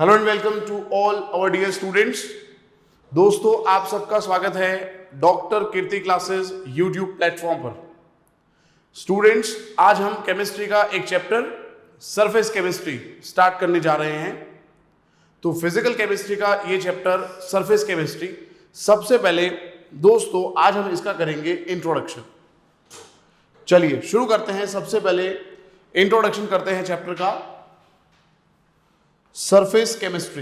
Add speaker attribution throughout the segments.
Speaker 1: Hello and welcome to all our dear students. दोस्तों, आप सबका स्वागत है doctor Kirti classes YouTube platform पर। स्टूडेंट्स, आज हम केमिस्ट्री का एक चैप्टर सरफेस केमिस्ट्री स्टार्ट करने जा रहे हैं। तो फिजिकल केमिस्ट्री का ये चैप्टर सरफेस केमिस्ट्री, सबसे पहले दोस्तों आज हम इसका करेंगे इंट्रोडक्शन। चलिए शुरू करते हैं। सबसे पहले इंट्रोडक्शन करते हैं चैप्टर का, surface chemistry.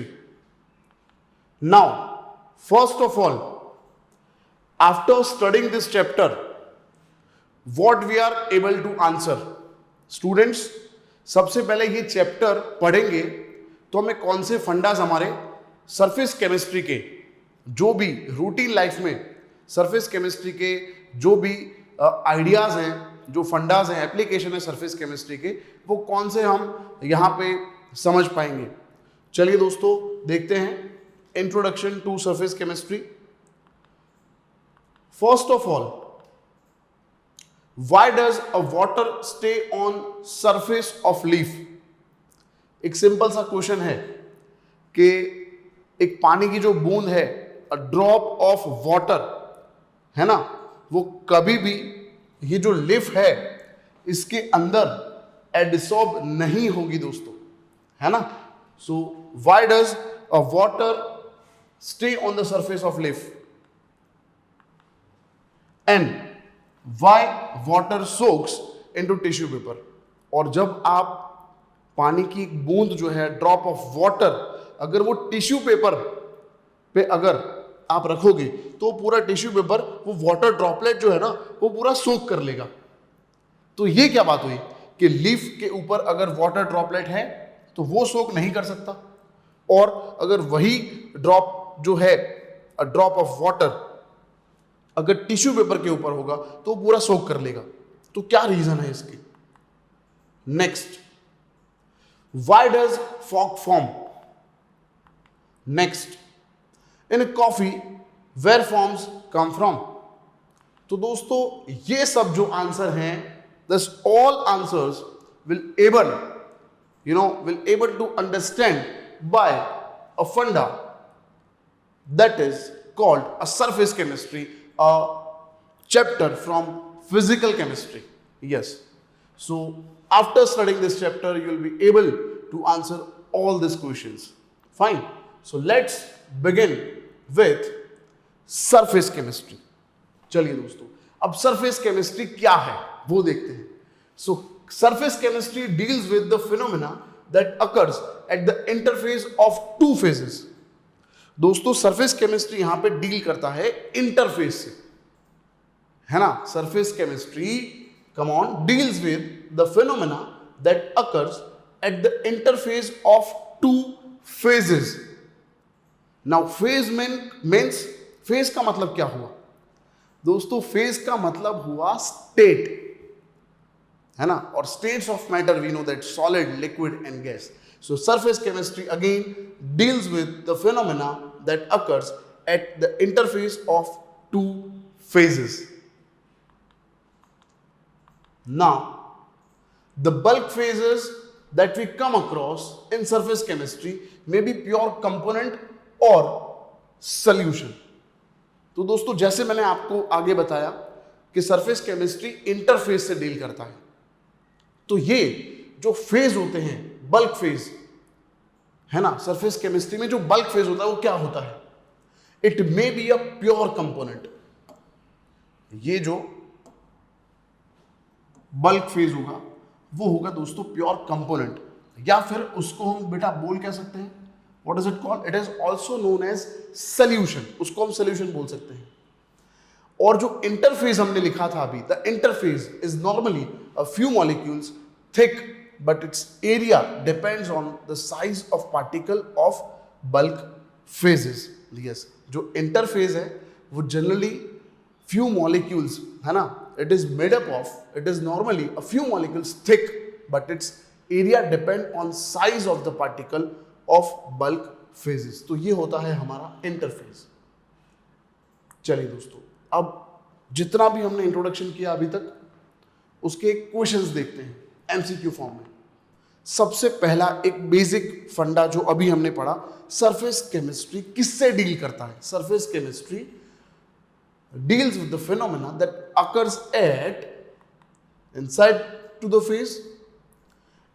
Speaker 1: Now, first of all, after studying this chapter, what we are able to answer? Students, सबसे पहले ये चैप्टर पढ़ेंगे तो हमें कौन से फंडास हमारे सरफेस केमिस्ट्री के, जो भी रूटीन लाइफ में सरफेस केमिस्ट्री के जो भी आइडियाज हैं, जो फंडास हैं, एप्लीकेशन है सरफेस केमिस्ट्री के, वो कौन से हम यहाँ पे समझ पाएंगे। चलिए दोस्तों देखते हैं introduction to surface chemistry. First of all, why does a water stay on surface of leaf? एक सिंपल सा क्वेश्चन है कि एक पानी की जो बूंद है, अ ड्रॉप ऑफ वाटर है ना, वो कभी भी ये जो लीफ है इसके अंदर एडिसॉर्ब नहीं होगी दोस्तों, है ना। So why does a water stay on the surface of leaf and why water socks into tissue paper? और जब आप पानी की बूंद जो है, ड्रॉप ऑफ वाटर, अगर वो टिश्यू पेपर पे अगर आप रखोगे तो पूरा टिश्यू पेपर, वो वाटर ड्रॉपलेट जो है ना, वो पूरा सोक कर लेगा। तो ये क्या बात हुई कि लीफ के ऊपर अगर वाटर ड्रॉपलेट है तो वो सोक नहीं कर सकता, और अगर वही ड्रॉप जो है, अ ड्रॉप ऑफ वाटर, अगर टिश्यू पेपर के ऊपर होगा तो पूरा सोक कर लेगा। तो क्या रीजन है इसकी? Next, why does fog form? Next, in coffee where forms come from? तो दोस्तों ये सब जो आंसर हैं, this all answers will able to understand by a funda that is called a surface chemistry, a chapter from physical chemistry. Yes, so after studying this chapter you will be able to answer all these questions. Fine, so let's begin with surface chemistry. चलिए दोस्तों, अब surface chemistry क्या है वो देखते हैं। So surface chemistry deals with the phenomena that occurs at the interface of two phases. दोस्तों surface chemistry यहां पे डील करता है इंटरफेस से, है ना। surface chemistry, come on, deals with the phenomena that occurs at the interface of two phases. Now phase means phase का मतलब क्या हुआ दोस्तों? phase का मतलब हुआ state, है ना। और states of matter we know that solid, liquid and gas. So surface chemistry again deals with the phenomena that occurs at the interface of two phases. Now the bulk phases that we come across in surface chemistry may be pure component or solution. तो दोस्तों जैसे मैंने आपको आगे बताया कि surface chemistry interface से deal करता है, तो ये जो फेज होते हैं, बल्क फेज, है ना, सरफेस केमिस्ट्री में जो बल्क फेज होता है वो क्या होता है? It may be a pure component. ये जो बल्क फेज होगा वो होगा दोस्तों प्योर कंपोनेंट, या फिर उसको हम बेटा बोल कह सकते हैं, what is it called? It is also known as solution. उसको हम सोल्यूशन बोल सकते हैं। और जो इंटरफेस हमने लिखा था अभी, the interface is normally a few molecules thick, but its area depends on the size of particle of bulk phases. Yes, जो interface है वो generally few molecules, है ना, it is made up of, it is normally a few molecules thick, but its area depend on size of the particle of bulk phases. तो ये होता है हमारा interface। चलिए दोस्तों, अब जितना भी हमने इंट्रोडक्शन किया अभी तक, उसके क्वेश्चंस देखते हैं एमसीक्यू फॉर्म में। सबसे पहला एक बेसिक फंडा जो अभी हमने पढ़ा, सरफेस केमिस्ट्री किससे डील करता है? Surface chemistry deals with the phenomena that occurs at inside to the face,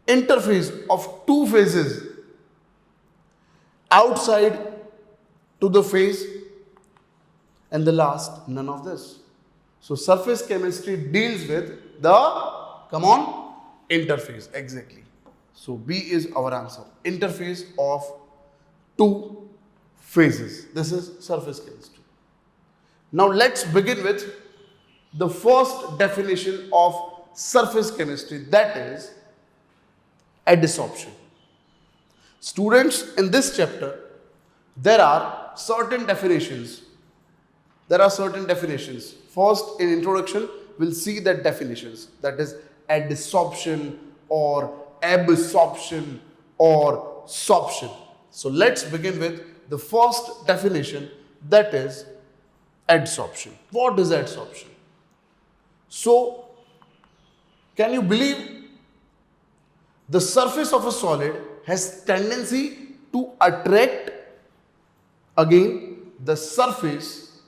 Speaker 1: interface of two phases, outside to the face, and the last, none of this. So surface chemistry deals with the, come on, interface. Exactly. So B is our answer. Interface of two phases. This is surface chemistry. Now let's begin with the first definition of surface chemistry, that is adsorption. Students, in this chapter there are certain definitions. First, in introduction we'll see that definitions, that is adsorption or absorption or sorption. So let's begin with the first definition, that is adsorption. What is adsorption? So can you believe the surface of a solid has tendency to attract, again, the surface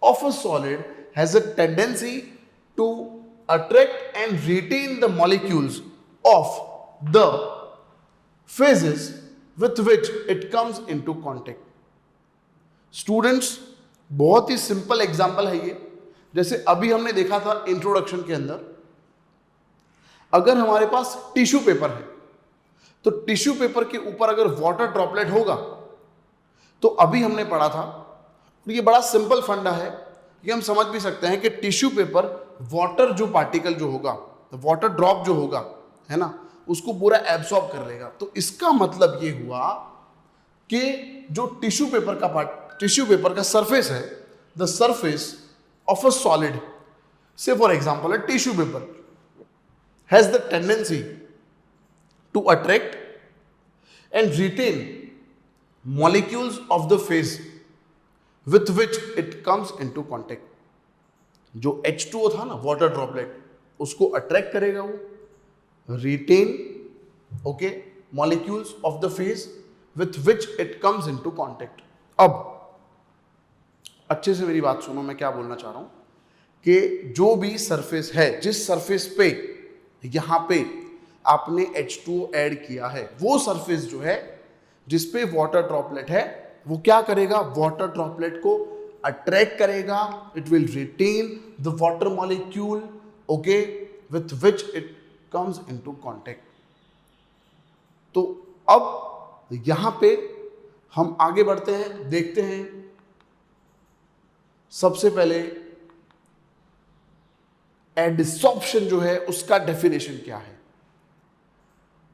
Speaker 1: of a solid has a tendency to attract and retain the molecules of the phases with which it comes into contact. Students, बहुत ही simple example है ये. जैसे अभी हमने देखा था introduction के अंदर, अगर हमारे पास टिश्यू पेपर है तो टिश्यू पेपर के ऊपर अगर वाटर ड्रॉपलेट होगा, तो अभी हमने पढ़ा था, ये बड़ा सिंपल फंडा है, ये हम समझ भी सकते हैं कि टिश्यू पेपर वाटर जो पार्टिकल जो होगा, वाटर ड्रॉप जो होगा, है ना, उसको पूरा एब्सॉर्ब कर लेगा. तो इसका मतलब ये हुआ कि जो टिश्यू पेपर का सरफेस है, the surface of a solid, say for example a tissue paper has the tendency to attract and retain molecules of the phase with which it comes into contact. जो H2O था ना, water droplet, उसको attract करेगा वो, retain, okay, molecules of the phase with which it comes into contact. अब अच्छे से मेरी बात सुनो, मैं क्या बोलना चाह रहा हूं कि जो भी सरफेस है, जिस सरफेस पे यहां पे आपने H2O ऐड किया है, वो सरफेस जो है जिस पे वाटर ड्रॉपलेट है, वो क्या करेगा? वाटर ड्रॉपलेट को अट्रैक्ट करेगा, it will retain the water molecule, okay, with which it comes into contact. तो अब यहां पे हम आगे बढ़ते हैं, देखते हैं सबसे पहले एडसॉर्प्शन जो है उसका डेफिनेशन क्या है.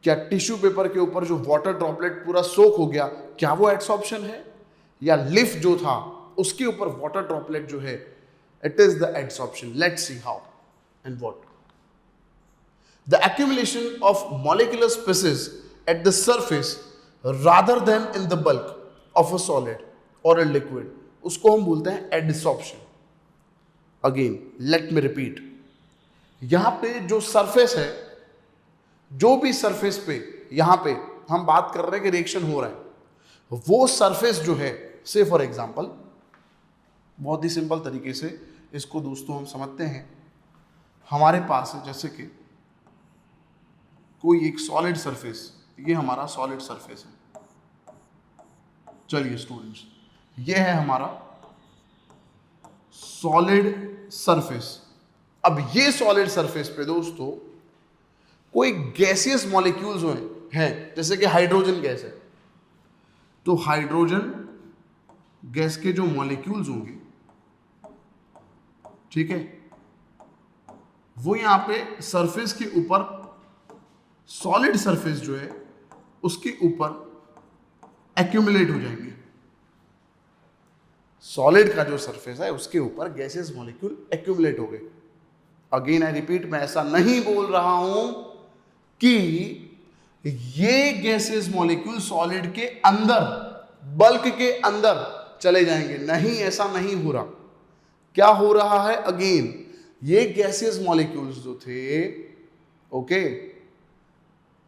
Speaker 1: क्या टिश्यू पेपर के ऊपर जो वाटर ड्रॉपलेट पूरा सोक हो गया, क्या वो एडसॉर्प्शन है? या लिफ जो था उसके ऊपर वाटर ड्रॉपलेट जो है, it is the adsorption. Let's see how and what. The accumulation of molecular species at the surface rather than in the bulk of a solid और अ लिक्विड, उसको हम बोलते हैं adsorption. Again let me repeat, यहां पे जो surface है, जो भी सरफेस पे यहां पे हम बात कर रहे हैं कि रिएक्शन हो रहा है, वो सरफेस जो है, से फॉर एग्जांपल, बहुत ही सिंपल तरीके से इसको दोस्तों हम समझते हैं. हमारे पास है जैसे कि कोई एक सॉलिड सरफेस, ये हमारा सॉलिड सरफेस है. चलिए स्टूडेंट्स, ये है हमारा सॉलिड सरफेस. अब ये सॉलिड सरफेस पे दोस्तों कोई गैसियस मॉलिक्यूल्स हैं, जैसे कि हाइड्रोजन गैस है, तो हाइड्रोजन गैस के जो मॉलिक्यूल्स होंगे, ठीक है, वो यहां पे सरफेस के ऊपर, सॉलिड सरफेस जो है उसके ऊपर एक्यूमुलेट हो जाएंगे. सॉलिड का जो सरफेस है उसके ऊपर गैसेस मॉलिक्यूल एक्यूमुलेट हो गए. अगेन आई रिपीट, मैं ऐसा नहीं बोल रहा हूं कि ये गैसेस मॉलिक्यूल सॉलिड के अंदर, बल्क के अंदर चले जाएंगे, नहीं, ऐसा नहीं हो रहा. क्या हो रहा है? अगेन ये गैसेस मॉलिक्यूल्स जो थे, ओके,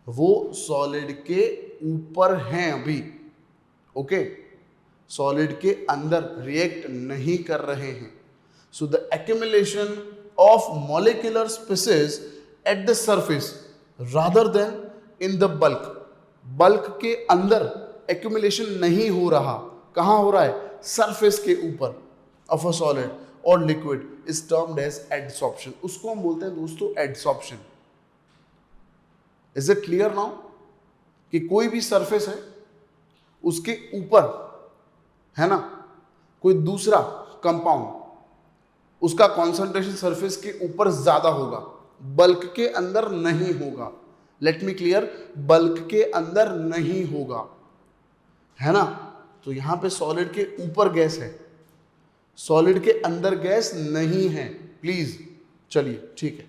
Speaker 1: वो सॉलिड के ऊपर हैं अभी, ओके, सॉलिड के अंदर रिएक्ट नहीं कर रहे हैं. So the accumulation of molecular species at the surface rather than in the bulk, bulk के अंदर एक्यूमुलेशन नहीं हो रहा, कहां हो रहा है, सरफेस के ऊपर ऑफ अ सॉलिड और liquid, is termed as adsorption. उसको हम बोलते हैं दोस्तों adsorption. Is it clear now कि कोई भी सरफेस है उसके ऊपर है ना कोई दूसरा कंपाउंड, उसका कॉन्सेंट्रेशन सरफेस के ऊपर ज्यादा होगा, बल्क के अंदर नहीं होगा. लेट मी क्लियर, बल्क के अंदर नहीं होगा, है ना. तो यहां पे सॉलिड के ऊपर गैस है, सॉलिड के अंदर गैस नहीं है, प्लीज. चलिए ठीक है.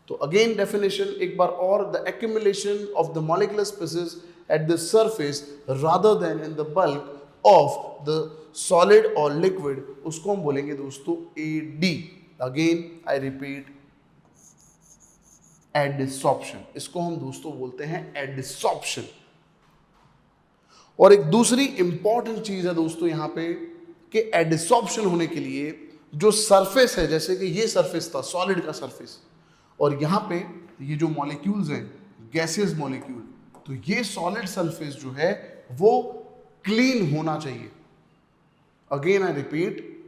Speaker 1: तो अगेन डेफिनेशन एक बार और, the accumulation of the molecular species at the surface rather than in the bulk of the solid और लिक्विड, उसको हम बोलेंगे दोस्तों ad. Again I repeat, adsorption. इसको हम दोस्तों बोलते हैं एडसॉर्प्शन. और एक दूसरी इंपॉर्टेंट चीज है दोस्तों यहां पे कि एडसॉर्प्शन होने के लिए जो सरफेस है, जैसे कि ये सरफेस था सॉलिड का सरफेस, और यहां पे ये जो मॉलिक्यूल्स हैं गैसियस मॉलिक्यूल, तो ये सॉलिड सरफेस जो है वो क्लीन होना चाहिए. Again I repeat,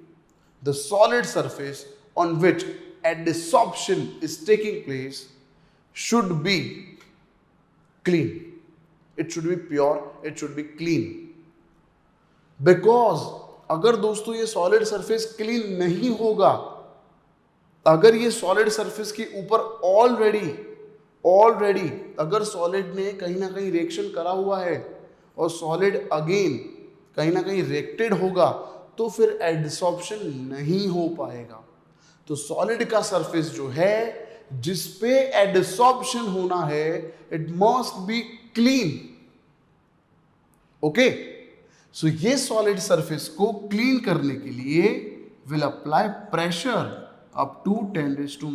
Speaker 1: the solid surface on which adsorption is taking place should be clean. It should be pure, it should be clean. Because अगर दोस्तों ये सॉलिड सरफेस क्लीन नहीं होगा, अगर ये सॉलिड सरफेस के ऊपर ऑलरेडी अगर सॉलिड ने कहीं ना कहीं रिएक्शन करा हुआ है और सॉलिड अगेन कहीं ना कहीं रिएक्टेड होगा, तो फिर एडसॉर्प्शन नहीं हो पाएगा. तो सॉलिड का सरफेस जो है जिस पे एडसॉर्प्शन होना है, it must be clean. Okay, so ये सॉलिड सरफेस को क्लीन करने के लिए will apply pressure up to 10⁻⁸ to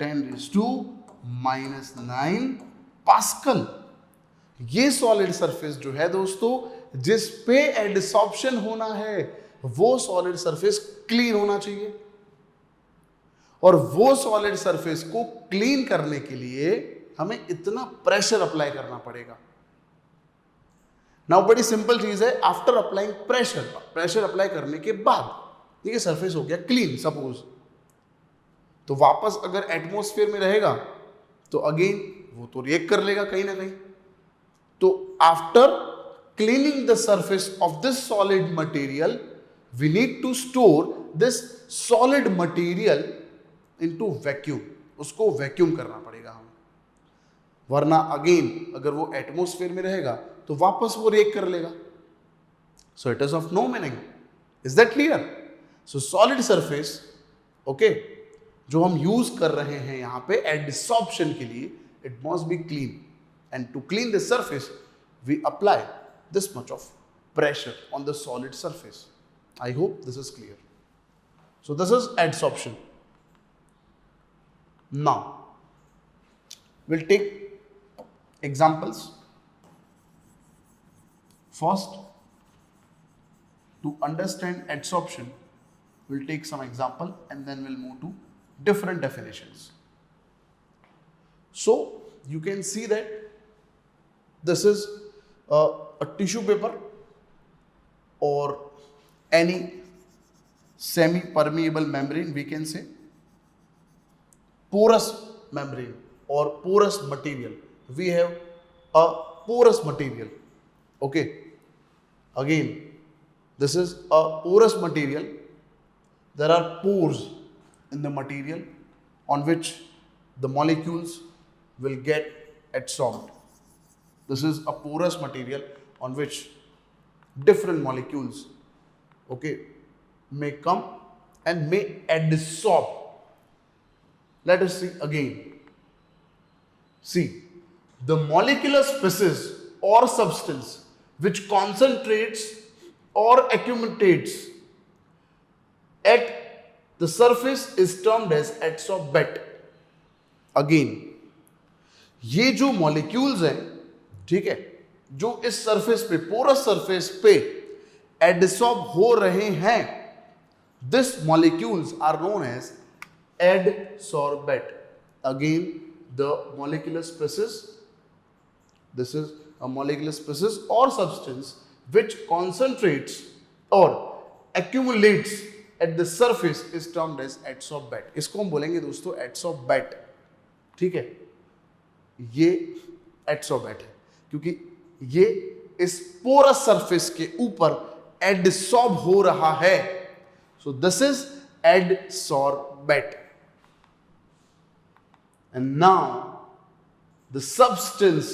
Speaker 1: 10⁻⁹ pascal. ये सॉलिड सरफेस जो है दोस्तों जिस पे एडसॉर्प्शन होना है, वो सॉलिड सरफेस क्लीन होना चाहिए. और वो सॉलिड सरफेस को क्लीन करने के लिए हमें इतना प्रेशर अप्लाई करना पड़ेगा. नाउ बड़ी सिंपल चीज है, आफ्टर अप्लाइंग प्रेशर अप्लाई करने के बाद ये सरफेस हो गया क्लीन सपोज, तो वापस अगर एटमॉस्फेयर में रहेगा तो अगेन वो तो रिएक्ट कर लेगा कहीं ना कहीं. तो after cleaning the surface of this solid material, we need to store this solid material into vacuum. उसको वैक्यूम करना पड़ेगा हमें, वरना अगेन अगर वो एटमॉस्फेयर में रहेगा तो वापस वो रिएक्ट कर लेगा. So it is of no meaning. Is that clear? So solid surface okay जो हम यूज कर रहे हैं यहां पे एडसॉर्प्शन के लिए, it must be clean, and to clean this surface we apply this much of pressure on the solid surface. I hope this is clear. So this is adsorption. Now we'll take examples. First, to understand adsorption, we'll take some example and then we'll move to different definitions. So you can see that this is a tissue paper or any semi-permeable membrane, we can say porous membrane or porous material. We have a porous material. Okay, again this is a porous material. There are pores in the material on which the molecules will get adsorbed. This is a porous material on which different molecules okay may come and may adsorb. Let us see again. See, the molecular species or substance which concentrates or accumulates at the surface is termed as adsorbate. Again, ये जो molecules हैं, ठीक है, जो इस surface पे, porous surface पे एडसॉर्ब हो रहे हैं, this molecules are known as adsorbate. Again, the molecular species, this is a molecular species or substance which concentrates or accumulates at the surface is termed as adsorbate. इसको हम बोलेंगे दोस्तों adsorbate, ठीक है, ये adsorbate है क्योंकि ये इस पोरस सरफेस के ऊपर एडसॉर्ब हो रहा है. So this is adsorbate. And now the substance,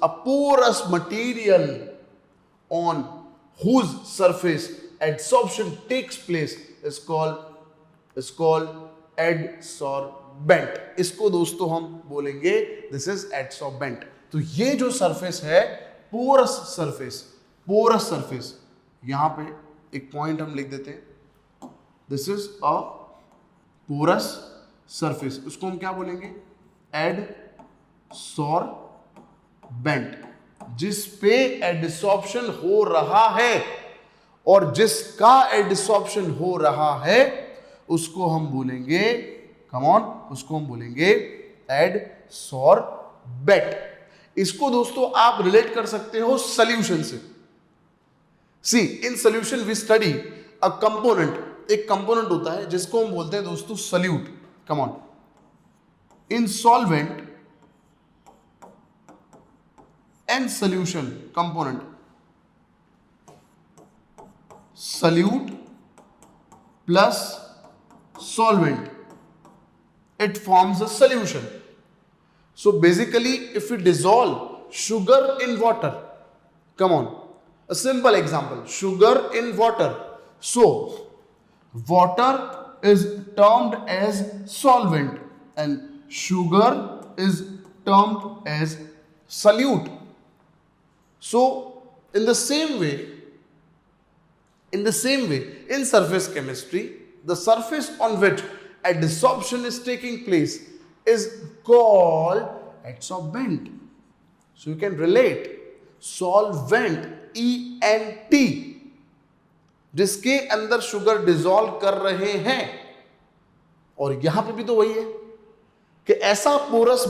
Speaker 1: a porous material on whose surface adsorption takes place is called adsorbent. इसको दोस्तों हम बोलेंगे this is adsorbent. तो ये जो सरफेस है, पोरस सरफेस, यहां पे एक पॉइंट हम लिख देते हैं, this is a porous surface. उसको हम क्या बोलेंगे? एडसॉर्बेंट. जिस पे एडसॉर्प्शन हो रहा है और जिसका एडसॉर्प्शन हो रहा है उसको हम बोलेंगे, कम ऑन, उसको हम बोलेंगे एडसॉर्बेट. इसको दोस्तों आप रिलेट कर सकते हो सॉल्यूशन से. See in solution we study a component. एक कंपोनेंट होता है जिसको हम बोलते हैं दोस्तों solute. Come on. In solvent and solution component, solute plus solvent, it forms a solution. So basically, if we dissolve sugar in water, come on, a simple example, sugar in water. So water is termed as solvent and sugar is termed as solute. So in the same way, in surface chemistry, the surface on which adsorption is taking place is called adsorbent. So you can relate solvent, ENT, जिसके अंदर sugar dissolve कर रहे हैं. और यहां पे भी तो वही है कि ऐसा पोरस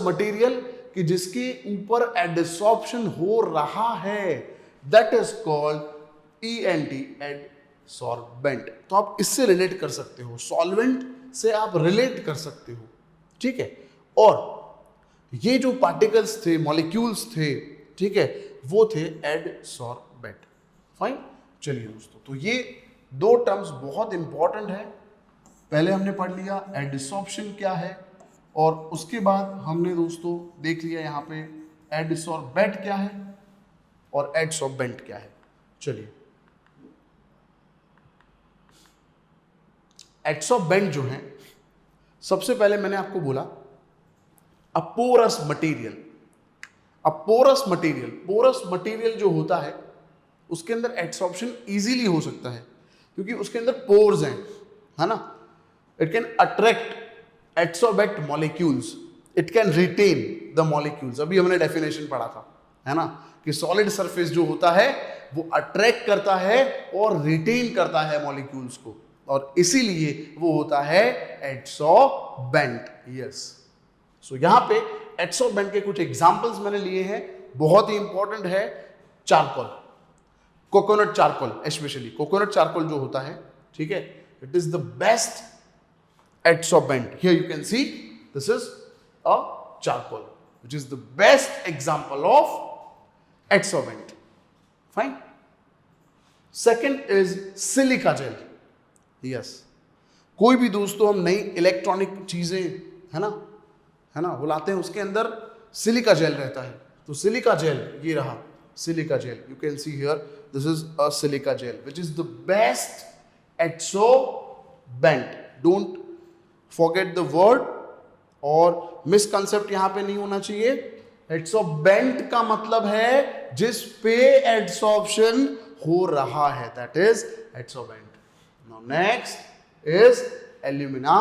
Speaker 1: मटेरियल कि जिसके ऊपर एडसॉर्प्शन हो रहा है, दैट इज कॉल्ड ENT, एडसॉर्बेंट. तो आप इससे रिलेट कर सकते हो, सॉल्वेंट से आप रिलेट कर सकते हो, ठीक है. और ये जो पार्टिकल्स थे, मॉलिक्यूल्स थे, ठीक है, वो थे एडसॉर्बेंट. फाइन. चलिए दोस्तों, तो ये दो टर्म्स बहुत इंपॉर्टेंट है. पहले हमने पढ़ लिया एडसॉर्प्शन क्या है और उसके बाद हमने दोस्तों देख लिया यहाँ पे एडसॉर्बेट क्या है और एडसॉर्बेंट क्या है. चलिए, एडसॉर्बेंट जो है, सबसे पहले मैंने आपको बोला a porous material. Porous material जो होता है उसके अंदर एडसॉर्प्शन इजीली हो सकता है क्योंकि उसके अंदर पोर्स हैं, है ना. It can attract adsorbate molecules, it can retain the molecules. अभी हमने डेफिनेशन पढ़ा था, है ना, कि सॉलिड सरफेस जो होता है वो अट्रैक्ट करता है और रिटेन करता है मॉलिक्यूल्स को, और इसीलिए वो होता है एडसॉर्बेंट. यस. सो यहां पे एडसॉर्बेंट के कुछ एग्जांपल्स मैंने लिए हैं, बहुत ही इंपॉर्टेंट है. Charcoal, coconut charcoal, specially coconut charcoal जो होता है, ठीक है, it is the best adsorbent. Here you can see this is a charcoal which is the best example of adsorbent. Fine. Second is silica gel. Yes. कोई भी दोस्तों हम नई इलेक्ट्रॉनिक चीजें, है ना, वो लाते हैं, उसके अंदर सिलिका जेल रहता है. तो सिलिका जेल, ये रहा silica gel, you can see here this is a silica gel which is the best adsorbent. Don't forget the word, और मिसकंसेप्ट यहां पे नहीं होना चाहिए. एडसॉर्बेंट का मतलब है जिस पे एडसॉर्प्शन हो रहा है, that is adsorbent. Now next is alumina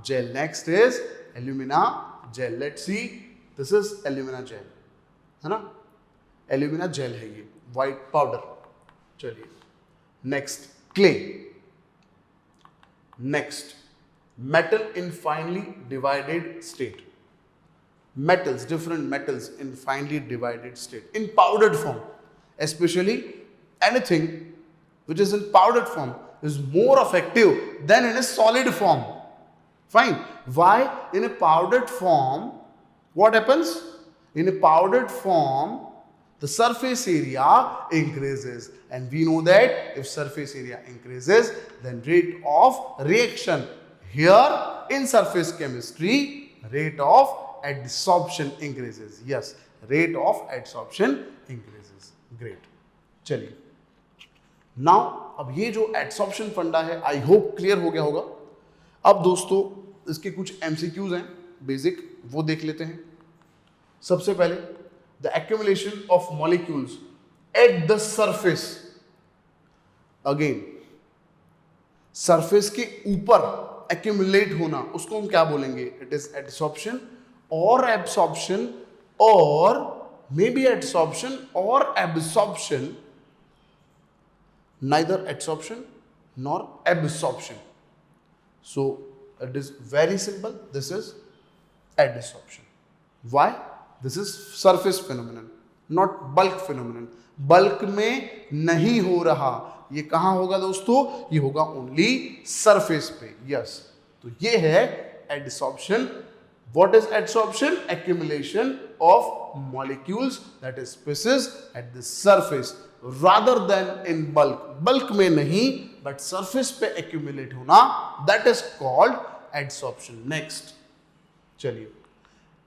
Speaker 1: gel, next is alumina gel. Let's see, this is alumina gel, है ना, एल्यूमिना जेल है ये, व्हाइट पाउडर. चलिए next, clay. Next, metal in finely divided state. Metals, different metals in finely divided state, in powdered form. Especially anything which is in powdered form is more effective than in a solid form. Fine. Why? In a powdered form, what happens? In a powdered form, the surface area increases, and we know that if surface area increases, then rate of reaction. Here in surface chemistry, rate of adsorption increases. Yes, rate of adsorption increases. Great. चलिए, now अब ये जो adsorption फंडा है, I hope clear हो गया होगा. अब दोस्तों इसके कुछ MCQs हैं बेसिक, वो देख लेते हैं. सबसे पहले, the accumulation of molecules at the surface. Again, surface के ऊपर एक्यूमुलेट होना, उसको हम क्या बोलेंगे? इट इज एडसॉर्प्शन और एब्सॉर्प्शन, और मे बी एडसॉर्प्शन और absorption, neither adsorption nor absorption. So it is very simple, this is adsorption. Why? This is surface phenomenon, not bulk phenomenon. Bulk में नहीं हो रहा. ये कहां होगा दोस्तों? ये होगा ओनली सरफेस पे. यस, तो ये है adsorption. What is adsorption? Accumulation of molecules, that is species at the surface rather than in bulk. Bulk में नहीं, बट सरफेस पे एक्यूमुलेट होना, that is called adsorption. Next, चलिए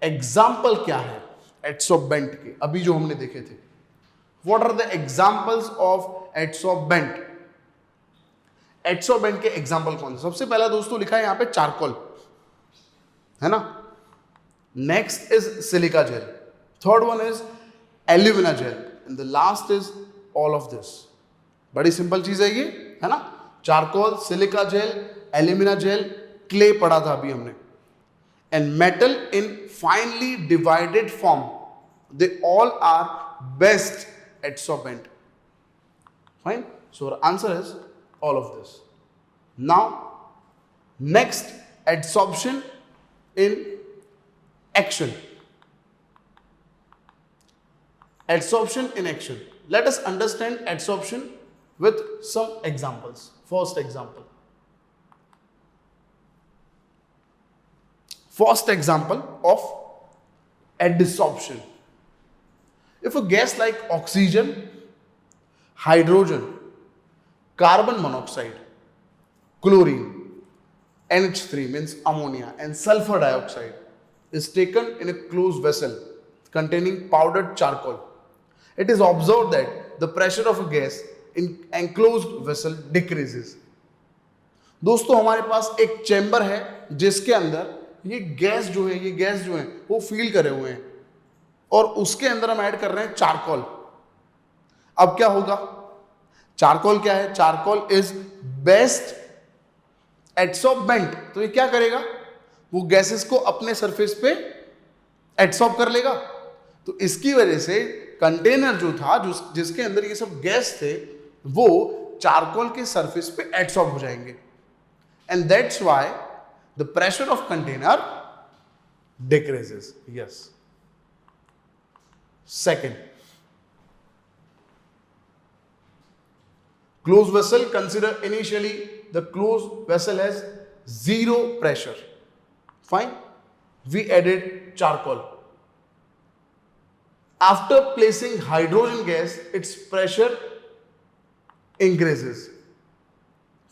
Speaker 1: एग्जाम्पल क्या है एडसॉर्बेंट के, अभी जो हमने देखे थे. What are the examples of adsorbent? एडसॉर्बेंट के एग्जाम्पल कौन से? सबसे पहला दोस्तों लिखा है यहां पे चारकोल, है ना. Next is silica gel, third one is alumina gel, and the last is all of this. बड़ी सिंपल चीज है ये, है ना. Charcoal, silica gel, alumina gel, clay पढ़ा था अभी हमने, and metal in finally divided form, they all are best adsorbent. Fine. So our answer is all of this. Now next, adsorption in action. Adsorption in action. Let us understand adsorption with some examples. First example. First example of adsorption. If a gas like oxygen, hydrogen, carbon monoxide, chlorine, NH3 means ammonia, and sulfur dioxide is taken in a closed vessel containing powdered charcoal, it is observed that the pressure of a gas in enclosed vessel decreases. दोस्तों हमारे पास एक chamber है जिसके अंदर ये gas जो है वो फील करे हुए हैं, और उसके अंदर हम ऐड कर रहे हैं चारकोल. अब क्या होगा? चारकोल क्या है? Charcoal is best adsorbent. तो ये क्या करेगा? वो गैसेस को अपने सरफेस पे एडसॉर्ब कर लेगा. तो इसकी वजह से कंटेनर जो था, जिसके अंदर ये सब गैस थे, वो चारकोल के सरफेस पे एडसॉर्ब हो जाएंगे, and that's why the pressure of container decreases. Yes. Second, closed vessel. Consider initially the closed vessel has zero pressure. Fine. We added charcoal. After placing hydrogen gas, its pressure increases.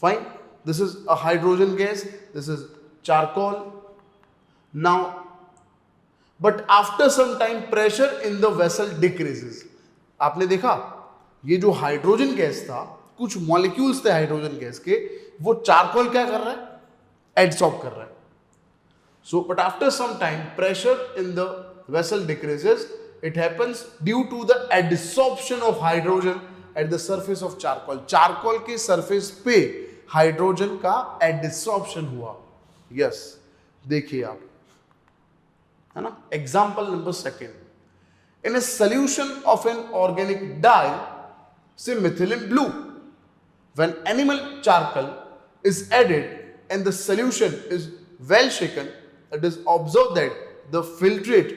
Speaker 1: Fine. This is a hydrogen gas. This is charcoal. Now, but after some time pressure in the vessel decreases. आपने देखा ये जो hydrogen gas था, कुछ molecules थे hydrogen gas के, वो charcoal क्या कर रहा है? एडसॉर्ब कर रहा है. So but after some time pressure in the vessel decreases. It happens due to the adsorption of hydrogen at the surface of charcoal. Charcoal के सरफेस पे हाइड्रोजन का एडसॉर्प्शन हुआ. यस, देखिए आप, है ना. Example number second, in a solution of an organic dye say methylene blue, when animal charcoal is added and the solution is well shaken, it is observed that the filtrate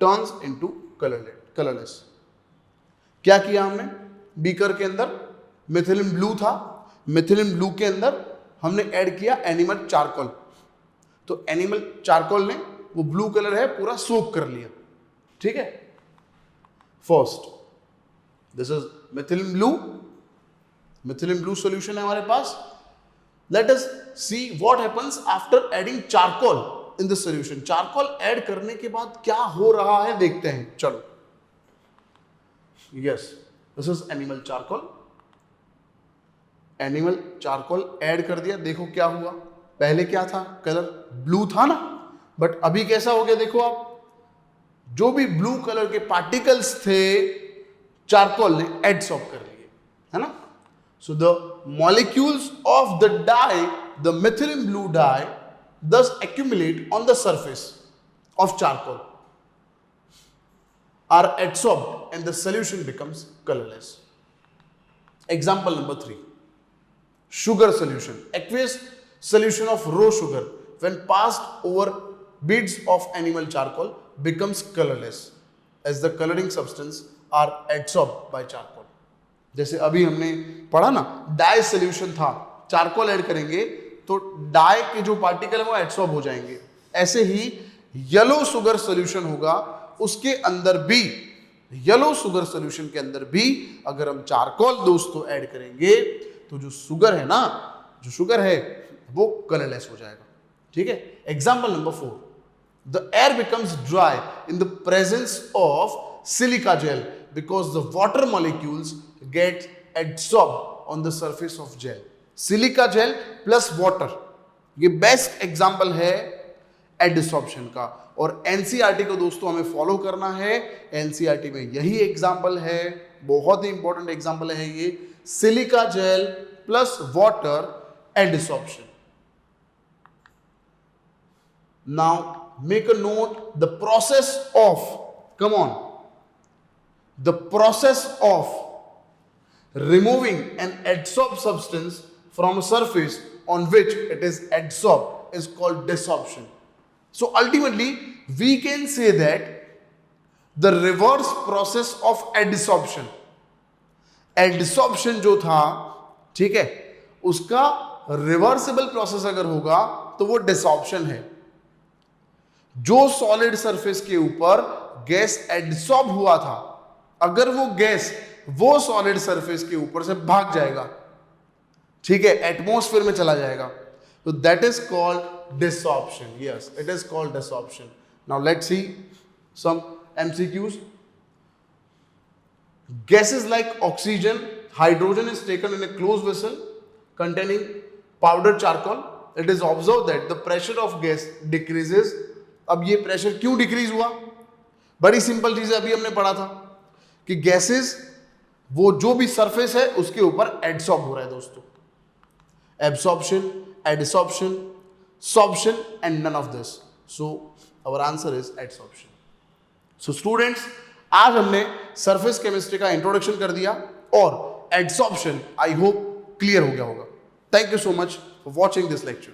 Speaker 1: turns into colorless. क्या किया हमने, beaker के अंदर methylene blue था, methylene blue के अंदर हमने add किया एनिमल चारकोल, तो एनिमल चारकोल ने वो ब्लू कलर है पूरा सोक कर लिया. ठीक है. First this is methylene blue solution है हमारे पास. Let us see what happens after adding charcoal in the solution. Charcoal add करने के बाद क्या हो रहा है देखते हैं. चलो. Yes, this is animal charcoal. Animal charcoal add कर दिया. देखो क्या हुआ, पहले क्या था, कलर ब्लू था ना, बट अभी कैसा हो गया देखो आप, जो भी ब्लू कलर के पार्टिकल्स थे चारकोल ने एडसॉर्ब कर लिए, है ना. So the molecules of the dye, the methylene blue dye, thus accumulate on the surface of charcoal, are adsorbed and the solution becomes colorless. Example number 3, sugar solution. Aqueous solution of raw sugar when passed over beads of animal charcoal becomes colorless as the coloring substance are adsorbed by charcoal. जैसे अभी हमने पढ़ा ना, die solution था, charcoal add करेंगे तो die के जो पार्टिकल है वो एडसॉर्ब हो जाएंगे. ऐसे ही येलो शुगर सॉल्यूशन होगा, उसके अंदर भी, येलो शुगर सॉल्यूशन के अंदर भी अगर हम चारकोल दोस्तों ऐड करेंगे तो जो शुगर है ना, जो शुगर है वो कलरलेस हो जाएगा. ठीक है. Example number 4, the air becomes dry in the presence of silica gel because the water molecules get adsorbed on the surface of gel. Silica gel plus water, ये बेस्ट एग्जांपल है adsorption का. और NCERT को दोस्तों हमें follow करना है. NCERT में यही एग्जांपल है, बहुत ही इंपॉर्टेंट एग्जांपल है ये, silica gel plus water adsorption. Now make a note the process of, come on, the process of removing an adsorbed substance from a surface on which it is adsorbed is called desorption. So ultimately we can say that the reverse process of adsorption, adsorption जो था, ठीक है, उसका reversible process अगर होगा तो वो desorption है. जो सॉलिड सरफेस के ऊपर गैस एडसॉर्ब हुआ था, अगर वो गैस वो सॉलिड सरफेस के ऊपर से भाग जाएगा, ठीक है, एटमॉस्फेयर में चला जाएगा, तो that is called desorption. Yes, it is called desorption. Now let's see some MCQs. Gases like oxygen, hydrogen is taken in a close vessel containing powdered charcoal. It is observed that the pressure of gas decreases. अब ये pressure क्यों decrease हुआ? बड़ी simple चीज है, अभी हमने पढ़ा था कि गैसेस वो जो भी सरफेस है उसके ऊपर एडसॉर्ब हो रहा है दोस्तों. Absorption, adsorption, sorption and none of this. So our answer is adsorption. So students, आज हमने सरफेस केमिस्ट्री का इंट्रोडक्शन कर दिया और एडसॉर्प्शन आई होप क्लियर हो गया होगा. Thank you so much for watching this lecture.